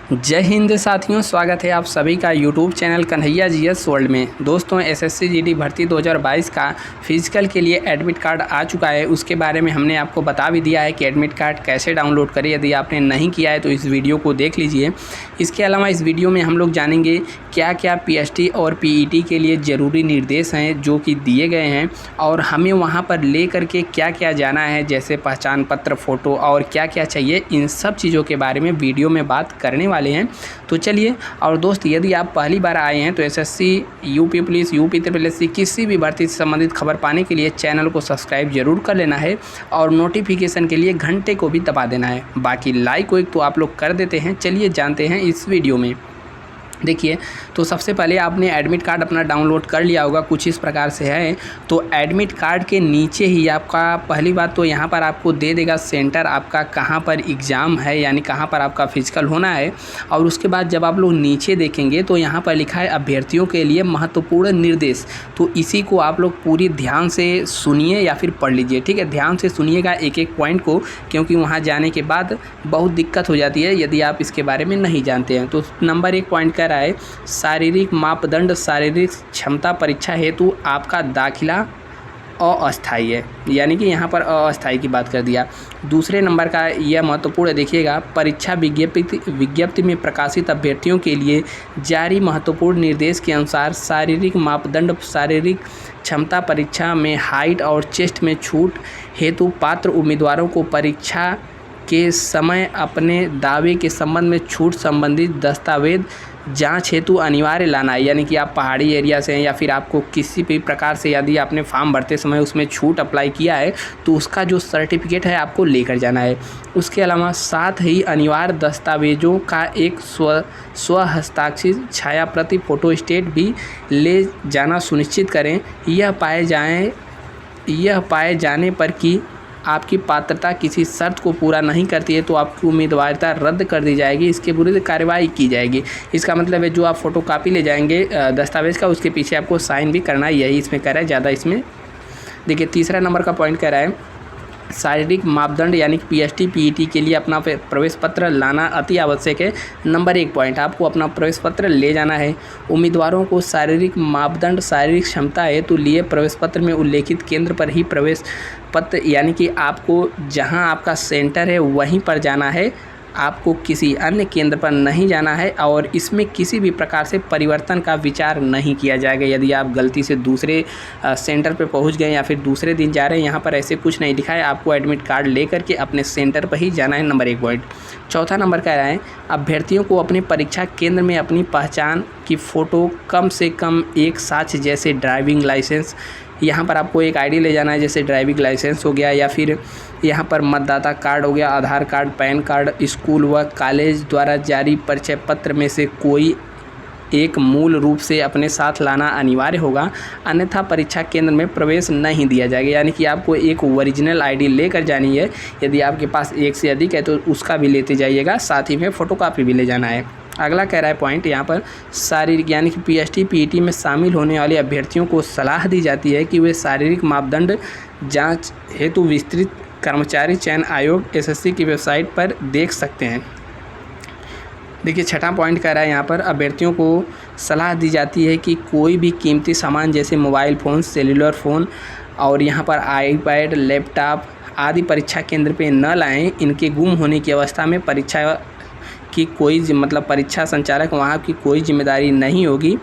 जय हिंद साथियों, स्वागत है आप सभी का YouTube channel Kanhaiya GS world में। दोस्तों, एसएससी जीडी भर्ती 2022 का फिजिकल के लिए एडमिट कार्ड आ चुका है। उसके बारे में हमने आपको बता भी दिया है कि एडमिट कार्ड कैसे डाउनलोड करें। यदि आपने नहीं किया है तो इस वीडियो को देख लीजिए। इसके अलावा इस वीडियो में हम लोग जानेंगे क्या क्या पीएचटी और पीईटी के लिए ज़रूरी निर्देश हैं जो कि दिए गए हैं, और हमें वहाँ पर ले करके क्या क्या जाना है, जैसे पहचान पत्र, फ़ोटो और क्या क्या चाहिए। इन सब चीज़ों के बारे में वीडियो में बात करने वाले हैं। तो चलिए। और दोस्त, यदि आप पहली बार आए हैं तो SSC, UP police, UP triple SC किसी भी भर्ती से संबंधित खबर पाने के लिए चैनल को सब्सक्राइब जरूर कर लेना है और नोटिफिकेशन के लिए घंटे को भी दबा देना है। बाकी लाइक को एक तो आप लोग कर देते हैं। चलिए जानते हैं इस वीडियो में। देखिए, तो सबसे पहले आपने एडमिट कार्ड अपना डाउनलोड कर लिया होगा। कुछ इस प्रकार से है। तो एडमिट कार्ड के नीचे ही आपका पहली बात तो यहाँ पर आपको दे देगा सेंटर आपका कहाँ पर एग्ज़ाम है, यानी कहाँ पर आपका फिजिकल होना है। और उसके बाद जब आप लोग नीचे देखेंगे तो यहाँ पर लिखा है अभ्यर्थियों के लिए महत्वपूर्ण निर्देश। तो इसी को आप लोग पूरी ध्यान से सुनिए या फिर पढ़ लीजिए। ठीक है, ध्यान से सुनिएगा एक एक पॉइंट को, क्योंकि वहाँ जाने के बाद बहुत दिक्कत हो जाती है यदि आप इसके बारे में नहीं जानते हैं। तो नंबर 1 पॉइंट कह रहा है शारीरिक मापदंड, शारीरिक क्षमता परीक्षा हेतु आपका दाखिला अस्थायी है, यानी कि यहाँ पर अस्थायी की बात कर दिया। दूसरे नंबर का यह महत्वपूर्ण है, देखिएगा, परीक्षा विज्ञप्ति में प्रकाशित अभ्यर्थियों के लिए जारी महत्वपूर्ण निर्देश के अनुसार शारीरिक मापदंड, शारीरिक क्षमता परीक्षा में हाइट और चेस्ट में छूट हेतु पात्र उम्मीदवारों को परीक्षा के समय अपने दावे के संबंध में छूट संबंधित दस्तावेज जांच हेतु अनिवार्य लाना है। यानी कि आप पहाड़ी एरिया से हैं या फिर आपको किसी भी प्रकार से यदि आपने फॉर्म भरते समय उसमें छूट अप्लाई किया है तो उसका जो सर्टिफिकेट है आपको लेकर जाना है। उसके अलावा साथ ही अनिवार्य दस्तावेजों का एक स्व हस्ताक्षरित छाया प्रति फोटोस्टेट भी ले जाना सुनिश्चित करें। यह पाए जाने पर कि आपकी पात्रता किसी शर्त को पूरा नहीं करती है तो आपकी उम्मीदवारिता रद्द कर दी जाएगी, इसके विरुद्ध कार्रवाई की जाएगी। इसका मतलब है जो आप फोटोकॉपी ले जाएंगे दस्तावेज़ का, उसके पीछे आपको साइन भी करना है। यही इसमें कह रहा है, ज़्यादा इसमें देखिए। तीसरा नंबर का पॉइंट कह रहा है शारीरिक मापदंड यानी कि पीएचटी पीईटी के लिए अपना प्रवेश पत्र लाना अति आवश्यक है। नंबर 1 पॉइंट, आपको अपना प्रवेश पत्र ले जाना है। उम्मीदवारों को शारीरिक मापदंड, शारीरिक क्षमता हेतु लिए प्रवेश पत्र में उल्लेखित केंद्र पर ही प्रवेश पत्र, यानी कि आपको जहां आपका सेंटर है वहीं पर जाना है, आपको किसी अन्य केंद्र पर नहीं जाना है। और इसमें किसी भी प्रकार से परिवर्तन का विचार नहीं किया जाएगा। यदि आप गलती से दूसरे सेंटर पर पहुंच गए या फिर दूसरे दिन जा रहे हैं, यहाँ पर ऐसे कुछ नहीं दिखा है। आपको एडमिट कार्ड लेकर के अपने सेंटर पर ही जाना है। Number 1 point. चौथा नंबर कह रहा है अभ्यर्थियों को अपने परीक्षा केंद्र में अपनी पहचान की फ़ोटो कम से कम एक साक्ष्य, जैसे ड्राइविंग लाइसेंस, यहाँ पर आपको एक आईडी ले जाना है, जैसे ड्राइविंग लाइसेंस हो गया, या फिर यहाँ पर मतदाता कार्ड हो गया, आधार कार्ड, पैन कार्ड, स्कूल व कॉलेज द्वारा जारी परिचय पत्र में से कोई एक मूल रूप से अपने साथ लाना अनिवार्य होगा, अन्यथा परीक्षा केंद्र में प्रवेश नहीं दिया जाएगा। यानी कि आपको एक ओरिजिनल आईडी लेकर जानी है। यदि आपके पास एक से अधिक है तो उसका भी लेते जाइएगा, साथ ही में फ़ोटोकॉपी भी ले जाना है। अगला कह रहा है पॉइंट यहाँ पर शारीरिक, यानी कि पीएचटी पीईटी में शामिल होने वाले अभ्यर्थियों को सलाह दी जाती है कि वे शारीरिक मापदंड जांच हेतु विस्तृत कर्मचारी चयन आयोग एसएससी की वेबसाइट पर देख सकते हैं। देखिए, छठा पॉइंट कह रहा है यहाँ पर अभ्यर्थियों को सलाह दी जाती है कि कोई भी कीमती सामान जैसे मोबाइल फ़ोन, सेलुलर फ़ोन और यहाँ पर आईपैड, लैपटॉप आदि परीक्षा केंद्र पे न लाएं। इनके गुम होने की अवस्था में परीक्षा की परीक्षा संचालक वहाँ की कोई जिम्मेदारी नहीं होगी,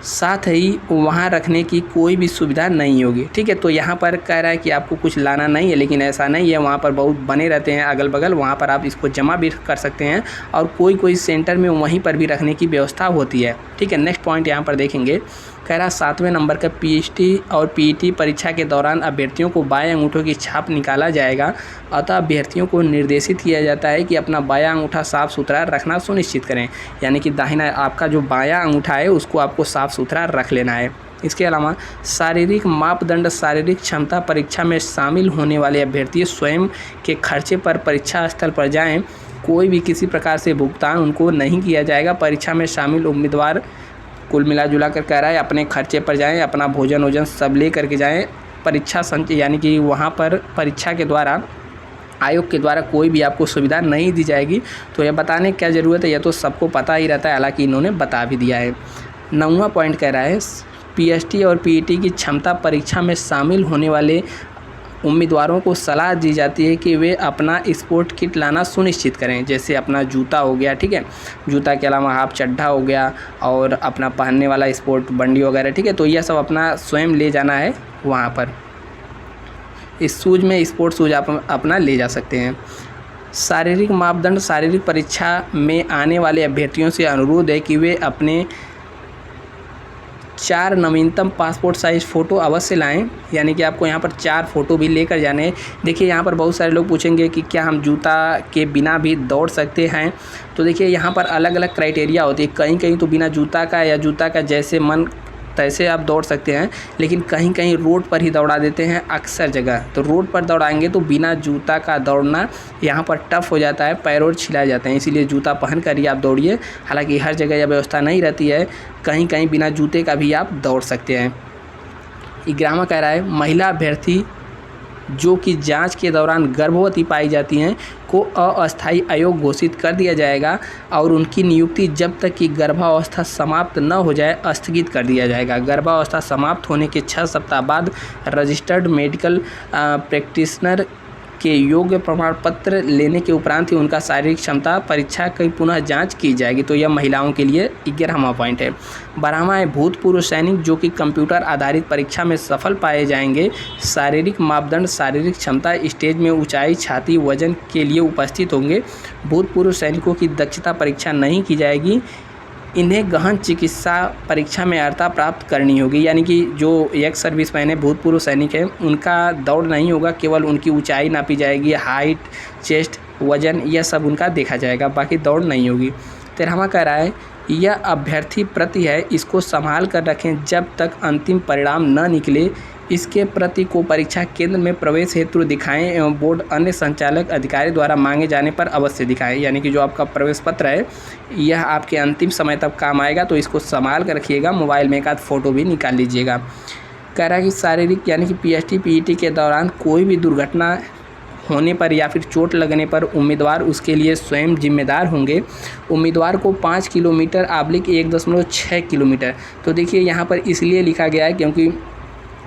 साथ ही वहाँ रखने की कोई भी सुविधा नहीं होगी। ठीक है, तो यहाँ पर कह रहा है कि आपको कुछ लाना नहीं है, लेकिन ऐसा नहीं है। वहाँ पर बहुत बने रहते हैं अगल बगल, वहाँ पर आप इसको जमा भी कर सकते हैं और कोई सेंटर में वहीं पर भी रखने की व्यवस्था होती है। ठीक है, नेक्स्ट पॉइंट यहाँ पर देखेंगे, कह रहा 7वें नंबर का पीएचटी और पीईटी परीक्षा के दौरान अभ्यर्थियों को बाएं अंगूठे की छाप निकाला जाएगा। अतः अभ्यर्थियों को निर्देशित किया जाता है कि अपना बायां अंगूठा साफ़ सुथरा रखना सुनिश्चित करें। यानी कि दाहिना आपका जो बायां अंगूठा है उसको आपको साफ़ सुथरा रख लेना है। इसके अलावा शारीरिक मापदंड, शारीरिक क्षमता परीक्षा में शामिल होने वाले अभ्यर्थी स्वयं के खर्चे पर परीक्षा स्थल पर जाएँ। कोई भी किसी प्रकार से भुगतान उनको नहीं किया जाएगा। परीक्षा में शामिल उम्मीदवार कुल मिला जुला कर कह रहा है अपने खर्चे पर जाएं, अपना भोजन सब ले करके जाएं। परीक्षा संच यानी कि वहाँ पर परीक्षा के द्वारा आयोग के द्वारा कोई भी आपको सुविधा नहीं दी जाएगी। तो यह बताने की क्या ज़रूरत है, यह तो सबको पता ही रहता है, हालांकि इन्होंने बता भी दिया है। 9वां पॉइंट कह रहा है पीएसटी और पीईटी की क्षमता परीक्षा में शामिल होने वाले उम्मीदवारों को सलाह दी जाती है कि वे अपना स्पोर्ट किट लाना सुनिश्चित करें। जैसे अपना जूता हो गया, ठीक है, जूता के अलावा हाफ चड्ढा हो गया और अपना पहनने वाला स्पोर्ट बंडी वगैरह, ठीक है, तो यह सब अपना स्वयं ले जाना है वहाँ पर। इस शूज़ में स्पोर्ट्स शूज़ आप अपना ले जा सकते हैं। शारीरिक मापदंड शारीरिक परीक्षा में आने वाले अभ्यर्थियों से अनुरोध है कि वे अपने 4 नवीनतम पासपोर्ट साइज़ फ़ोटो अवश्य लाएं, यानी कि आपको यहाँ पर 4 फ़ोटो भी लेकर जाने हैं। देखिए यहाँ पर बहुत सारे लोग पूछेंगे कि क्या हम जूता के बिना भी दौड़ सकते हैं, तो देखिए यहाँ पर अलग अलग क्राइटेरिया होती है। कहीं कहीं तो बिना जूता का या जूता का जैसे मन तैसे आप दौड़ सकते हैं, लेकिन कहीं कहीं रोड पर ही दौड़ा देते हैं अक्सर जगह। तो रोड पर दौड़ाएंगे तो बिना जूता का दौड़ना यहाँ पर टफ़ हो जाता है, पैर और छिला जाते हैं, इसीलिए जूता पहन कर ही आप दौड़िए। हालांकि हर जगह यह व्यवस्था नहीं रहती है, कहीं कहीं बिना जूते का भी आप दौड़ सकते हैं। 11वां कह रहा है महिला अभ्यर्थी जो कि जांच के दौरान गर्भवती पाई जाती हैं को अस्थायी आयोग घोषित कर दिया जाएगा और उनकी नियुक्ति जब तक कि गर्भावस्था समाप्त न हो जाए स्थगित कर दिया जाएगा। गर्भावस्था समाप्त होने के 6 सप्ताह बाद रजिस्टर्ड मेडिकल प्रैक्टिशनर के योग्य प्रमाण पत्र लेने के उपरांत ही उनका शारीरिक क्षमता परीक्षा की पुनः जांच की जाएगी। तो यह महिलाओं के लिए 11वां पॉइंट है। 12वां है भूतपूर्व सैनिक जो कि कंप्यूटर आधारित परीक्षा में सफल पाए जाएंगे। शारीरिक मापदंड शारीरिक क्षमता स्टेज में ऊंचाई छाती वजन के लिए उपस्थित होंगे। भूतपूर्व सैनिकों की दक्षता परीक्षा नहीं की जाएगी। इन्हें गहन चिकित्सा परीक्षा में अर्हता प्राप्त करनी होगी, यानी कि जो एक्स सर्विसमैन है भूतपूर्व सैनिक है उनका दौड़ नहीं होगा, केवल उनकी ऊंचाई नापी जाएगी, हाइट चेस्ट वजन यह सब उनका देखा जाएगा, बाकी दौड़ नहीं होगी। 13वां कह रहा है यह अभ्यर्थी प्रति है इसको संभाल कर रखें जब तक अंतिम परिणाम न निकले। इसके प्रति को परीक्षा केंद्र में प्रवेश हेतु दिखाएं एवं बोर्ड अन्य संचालक अधिकारी द्वारा मांगे जाने पर अवश्य दिखाएं। यानी कि जो आपका प्रवेश पत्र है यह आपके अंतिम समय तक काम आएगा, तो इसको संभाल कर रखिएगा, मोबाइल में एक आध फ़ोटो भी निकाल लीजिएगा। कह रहा है कि शारीरिक यानी कि पीएसटी पीईटी के दौरान कोई भी दुर्घटना होने पर या फिर चोट लगने पर उम्मीदवार उसके लिए स्वयं जिम्मेदार होंगे। उम्मीदवार को 5 किलोमीटर / 1.6 किलोमीटर, तो देखिए यहाँ पर इसलिए लिखा गया है क्योंकि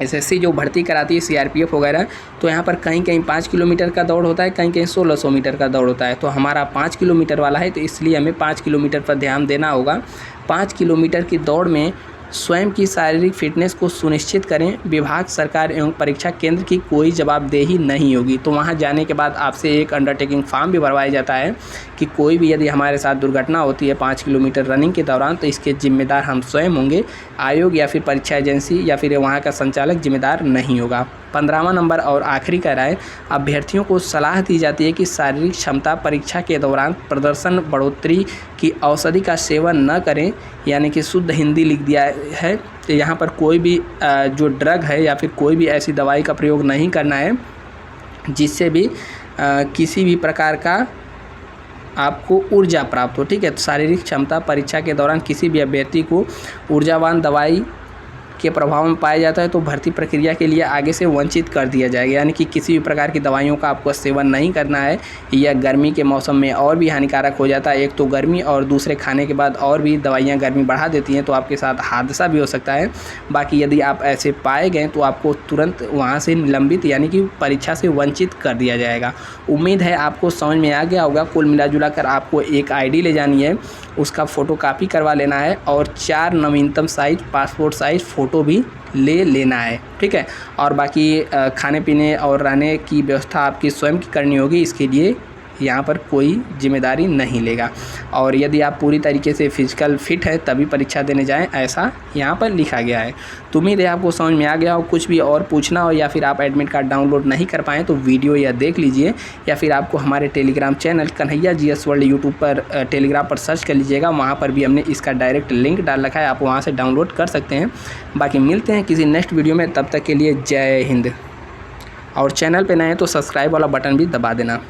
एसएससी जो भर्ती कराती है सीआरपीएफ वगैरह, तो यहाँ पर कहीं कहीं 5 किलोमीटर का दौड़ होता है, कहीं कहीं 1600 मीटर का दौड़ होता है। तो हमारा 5 किलोमीटर वाला है, तो इसलिए हमें 5 किलोमीटर पर ध्यान देना होगा। 5 किलोमीटर की दौड़ में स्वयं की शारीरिक फिटनेस को सुनिश्चित करें। विभाग सरकार एवं परीक्षा केंद्र की कोई जवाबदेही नहीं होगी। तो वहां जाने के बाद आपसे एक अंडरटेकिंग फॉर्म भी भरवाया जाता है कि कोई भी यदि हमारे साथ दुर्घटना होती है 5 किलोमीटर रनिंग के दौरान तो इसके जिम्मेदार हम स्वयं होंगे, आयोग या फिर परीक्षा एजेंसी या फिर वहाँ का संचालक जिम्मेदार नहीं होगा। 15वां नंबर और आखिरी कह रहा है अभ्यर्थियों को सलाह दी जाती है कि शारीरिक क्षमता परीक्षा के दौरान प्रदर्शन बढ़ोतरी की औषधि का सेवन न करें, यानी कि शुद्ध हिंदी लिख दिया है। तो यहाँ पर कोई भी जो ड्रग है या फिर कोई भी ऐसी दवाई का प्रयोग नहीं करना है जिससे भी किसी भी प्रकार का आपको ऊर्जा प्राप्त हो, ठीक है। तो शारीरिक क्षमता परीक्षा के दौरान किसी भी अभ्यर्थी को ऊर्जावान दवाई के प्रभाव में पाया जाता है तो भर्ती प्रक्रिया के लिए आगे से वंचित कर दिया जाएगा, यानी कि किसी भी प्रकार की दवाइयों का आपको सेवन नहीं करना है। यह गर्मी के मौसम में और भी हानिकारक हो जाता है, एक तो गर्मी और दूसरे खाने के बाद और भी दवाइयाँ गर्मी बढ़ा देती हैं, तो आपके साथ हादसा भी हो सकता है। बाकी यदि आप ऐसे पाए गए तो आपको तुरंत वहाँ से निलंबित यानी कि परीक्षा से वंचित कर दिया जाएगा। उम्मीद है आपको समझ में आ गया होगा। कुल मिला जुला कर आपको एक ID ले जानी है, उसका फ़ोटोकॉपी करवा लेना है और 4 नवीनतम साइज़ पासपोर्ट साइज़ फ़ोटो भी ले लेना है, ठीक है। और बाकी खाने पीने और रहने की व्यवस्था आपकी स्वयं की करनी होगी, इसके लिए यहाँ पर कोई जिम्मेदारी नहीं लेगा। और यदि आप पूरी तरीके से फिजिकल फिट है तभी परीक्षा देने जाएं, ऐसा यहाँ पर लिखा गया है। तो उम्मीद है आपको समझ में आ गया हो। कुछ भी और पूछना हो या फिर आप एडमिट कार्ड डाउनलोड नहीं कर पाएँ तो वीडियो या देख लीजिए, या फिर आपको हमारे Telegram channel Kanhaiya GS world YouTube पर टेलीग्राम पर सर्च कर लीजिएगा, वहाँ पर भी हमने इसका डायरेक्ट लिंक डाल रखा है, आप वहाँ से डाउनलोड कर सकते हैं। बाकी मिलते हैं किसी नेक्स्ट वीडियो में, तब तक के लिए जय हिंद। और चैनल पर नए हैं तो सब्सक्राइब वाला बटन भी दबा देना।